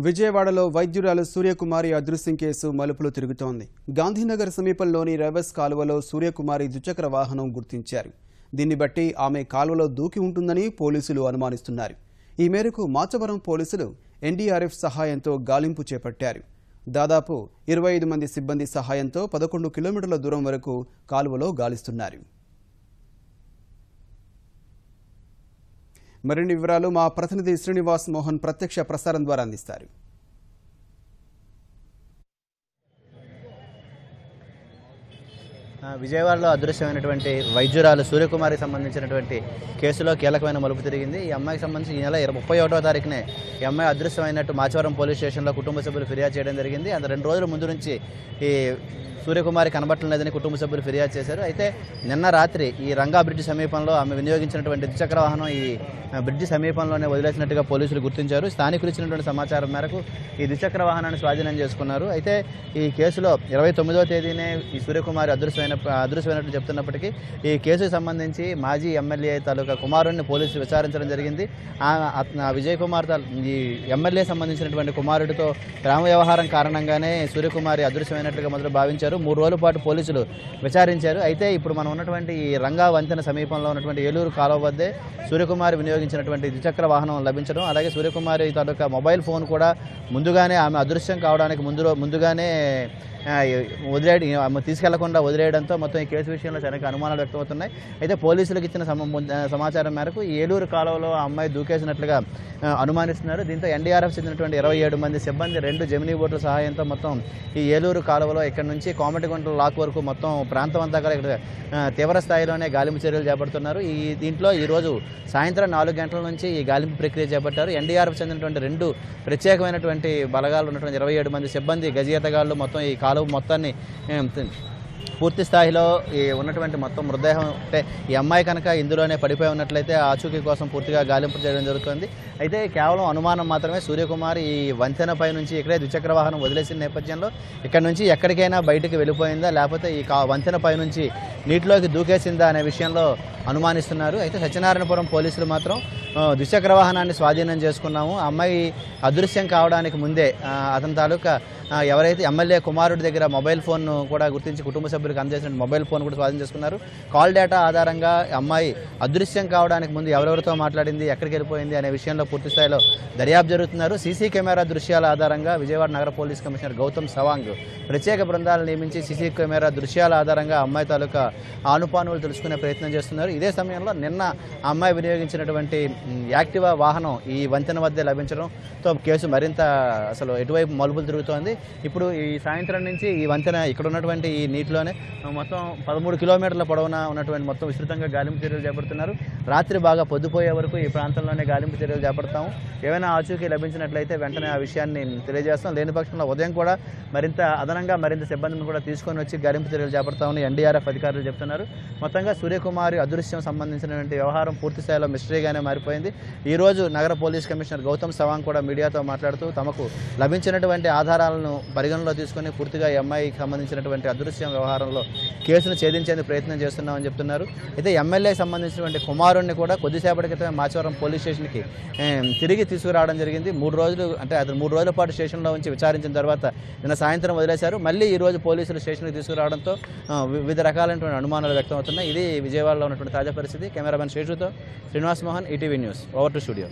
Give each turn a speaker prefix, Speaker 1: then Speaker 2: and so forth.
Speaker 1: విజయవాడలో వైద్యురాలు సూర్యకుమారి అదృశ్యం కేసు మలుపులు తిరుగుతోంది. గాంధీనగర్ సమీపంలోని రైవస్ కాలువలో సూర్యకుమారి ద్విచక్ర వాహనం గుర్తించారు. దీన్ని బట్టి ఆమె కాలువలో దూకి ఉంటుందని పోలీసులు అనుమానిస్తున్నారు. ఈ మేరకు మాచవరం పోలీసులు ఎన్డీఆర్ఎఫ్ సహాయంతో గాలింపు చేపట్టారు. దాదాపు 25 మంది సిబ్బంది సహాయంతో 11 కిలోమీటర్ల దూరం వరకు కాలువలో గాలిస్తున్నారు. మరిన్ని వివరాలు మా ప్రతినిధి శ్రీనివాస్ మోహన్ ప్రత్యక్ష ప్రసారం ద్వారా అందిస్తారు.
Speaker 2: విజయవాడలో అదృశ్యమైనటువంటి వైద్యురాలు సూర్యకుమారికి సంబంధించినటువంటి కేసులో కీలకమైన మలుపు తిరిగింది. ఈ అమ్మాయికి సంబంధించి ఈ నెల 31వ తారీఖునే ఈ అమ్మాయి అదృశ్యమైనట్టు మాచవరం పోలీస్ స్టేషన్లో కుటుంబ సభ్యులు ఫిర్యాదు చేయడం జరిగింది. అంత 2 రోజుల ముందు నుంచి ఈ సూర్యకుమారి కనబట్టడం లేదని కుటుంబ సభ్యులు ఫిర్యాదు చేశారు. అయితే నిన్న రాత్రి ఈ రంగా బ్రిడ్జి సమీపంలో ఆమె వినియోగించినటువంటి ద్విచక్ర వాహనం ఈ బ్రిడ్జి సమీపంలోనే వదిలేసినట్టుగా పోలీసులు గుర్తించారు. స్థానికులు ఇచ్చినటువంటి సమాచారం మేరకు ఈ ద్విచక్ర వాహనాన్ని స్వాధీనం చేసుకున్నారు. అయితే ఈ కేసులో 29వ తేదీనే ఈ సూర్యకుమారి అదృశ్యమైనట్లు చెప్తున్నప్పటికీ ఈ కేసుకు సంబంధించి మాజీ ఎమ్మెల్యే తాలూకా కుమారుడిని పోలీసులు విచారించడం జరిగింది. విజయ్ కుమార్ ఈ ఎమ్మెల్యే సంబంధించినటువంటి కుమారుడితో ప్రేమ వ్యవహారం కారణంగానే సూర్యకుమారి అదృశ్యమైనట్లుగా మొదలు భావించారు. 3 రోజుల పాటు పోలీసులు విచారించారు. అయితే ఇప్పుడు మనం ఉన్నటువంటి ఈ రంగా వంతెన సమీపంలో ఉన్నటువంటి ఏలూరు కాలువ వద్దే సూర్యకుమారి వినియోగించినటువంటి ద్విచక్ర వాహనం లభించడం, అలాగే సూర్యకుమారి తాలూకా మొబైల్ ఫోన్ కూడా ముందుగానే ఆమె అదృశ్యం కావడానికి ముందుగానే తీసుకెళ్లకుండా వదిలేయడంతో మొత్తం ఈ కేసు విషయంలో చాలా అనుమానాలు వ్యక్తమవుతున్నాయి. అయితే పోలీసులకు ఇచ్చిన సమాచారం మేరకు ఏలూరు కాలువలో ఆ అమ్మాయి దూకేసినట్లుగా అనుమానిస్తున్నారు. దీంతో ఎన్డీఆర్ఎఫ్ చెందినటువంటి 27 మంది సిబ్బంది 2 జెమినీ బోట్ల సహాయంతో మొత్తం ఈ ఏలూరు కాలువలో ఇక్కడ నుంచి కోమటిగుంట లాక్ వరకు మొత్తం ప్రాంతం అంతా కూడా ఇక్కడ తీవ్ర స్థాయిలోనే గాలింపు చర్యలు చేపడుతున్నారు. దీంట్లో ఈరోజు సాయంత్రం 4 గంటల నుంచి ఈ గాలింపు ప్రక్రియ చేపట్టారు. ఎన్డీఆర్ఎఫ్ చెందినటువంటి 2 ప్రత్యేకమైనటువంటి బలగాలు ఉన్నటువంటి 27 మంది సిబ్బంది గజీతగాళ్లు మొత్తం ఈ కాలువ మొత్తాన్ని పూర్తి స్థాయిలో ఉన్నటువంటి మొత్తం మృతదేహం అంటే ఈ అమ్మాయి కనుక ఇందులోనే పడిపోయి ఉన్నట్లయితే ఆచూకీ కోసం పూర్తిగా గాలింపు చేయడం జరుగుతుంది. అయితే కేవలం అనుమానం మాత్రమే. సూర్యకుమారి ఈ వంతెనపై నుంచి ఇక్కడే ద్విచక్ర వాహనం వదిలేసిన నేపథ్యంలో ఇక్కడ నుంచి ఎక్కడికైనా బయటికి వెళ్ళిపోయిందా, లేకపోతే ఈ వంతెనపై నుంచి నీటిలోకి దూకేసిందా అనే విషయంలో అనుమానిస్తున్నారు. అయితే సత్యనారాయణపురం పోలీసులు మాత్రం ద్విచక్ర వాహనాన్ని స్వాధీనం చేసుకున్నాము, అమ్మాయి అదృశ్యం కావడానికి ముందే అతని తాలూకా ఎవరైతే ఎమ్మెల్యే కుమారుడి దగ్గర మొబైల్ ఫోన్ కూడా గుర్తించి కుటుంబ సభ్యులకు అందజేసిన మొబైల్ ఫోన్ కూడా స్వాధీనం చేసుకున్నారు. కాల్ డేటా ఆధారంగా అమ్మాయి అదృశ్యం కావడానికి ముందు ఎవరెవరితో మాట్లాడింది, ఎక్కడికి వెళ్ళిపోయింది అనే విషయంలో పూర్తి స్థాయిలో దర్యాప్తు జరుగుతున్నారు. సీసీ కెమెరా దృశ్యాల ఆధారంగా విజయవాడ నగర పోలీస్ కమిషనర్ గౌతమ్ సవాంగ్ ప్రత్యేక బృందాలను నియమించి సీసీ కెమెరా దృశ్యాల ఆధారంగా అమ్మాయి తాలూకా ఆనుపానువులు తెలుసుకునే ప్రయత్నం చేస్తున్నారు. ఇదే సమయంలో నిన్న అమ్మాయి వినియోగించినటువంటి యాక్టివా వాహనం ఈ వంతెన వద్దే లభించడంతో కేసు మరింత అసలు ఎటువైపు మలుపులు తిరుగుతోంది. ఇప్పుడు ఈ సాయంత్రం నుంచి ఈ వంతెన ఇక్కడ ఉన్నటువంటి ఈ నీటిలోనే మొత్తం 13 కిలోమీటర్ల పొడవున ఉన్నటువంటి మొత్తం విస్తృతంగా గాలింపు చర్యలు చేపడుతున్నారు. రాత్రి బాగా పొద్దుపోయే వరకు ఈ ప్రాంతంలోనే గాలింపు చర్యలు చేపడతాము. ఏమైనా ఆచూకీ లభించినట్లయితే వెంటనే ఆ విషయాన్ని తెలియజేస్తాం. లేని పక్షంలో ఉదయం కూడా మరింత సిబ్బందిని కూడా తీసుకొని వచ్చి గాలింపు చర్యలు చేపడతామని ఎన్డీఆర్ఎఫ్ అధికారులు చెప్తున్నారు. మొత్తంగా సూర్యకుమారి అదృశ్యం సంబంధించినటువంటి వ్యవహారం పూర్తి స్థాయిలో మిస్టరీగానే మారిపోయింది. ఈరోజు నగర పోలీస్ కమిషనర్ గౌతమ్ సవాంగ్ కూడా మీడియాతో మాట్లాడుతూ తమకు లభించినటువంటి ఆధారాలను పరిగణలో తీసుకుని పూర్తిగా ఈ అమ్మాయికి సంబంధించినటువంటి అదృశ్యం వ్యవహారంలో కేసును ఛేదించేందుకు ప్రయత్నం చేస్తున్నామని చెప్తున్నారు. అయితే ఎమ్మెల్యేకి సంబంధించినటువంటి కుమారుడిని కూడా కొద్దిసేపటి క్రితమే మాచవరం పోలీస్ స్టేషన్కి తిరిగి తీసుకురావడం జరిగింది. 3 రోజులు అంటే అతను 3 రోజుల పాటు స్టేషన్లో ఉంచి విచారించిన తర్వాత నిన్న సాయంత్రం వదిలేశారు. మళ్ళీ ఈరోజు పోలీసులు స్టేషన్కి తీసుకురావడంతో వివిధ రకాలైనటువంటి అనుమానాలు వ్యక్తమవుతున్నాయి. ఇది విజయవాడలో ఉన్నటువంటి తాజా పరిస్థితి. కెమెరామెన్ శేషుతో Srinivas Mohan, ETV news. Over to studio.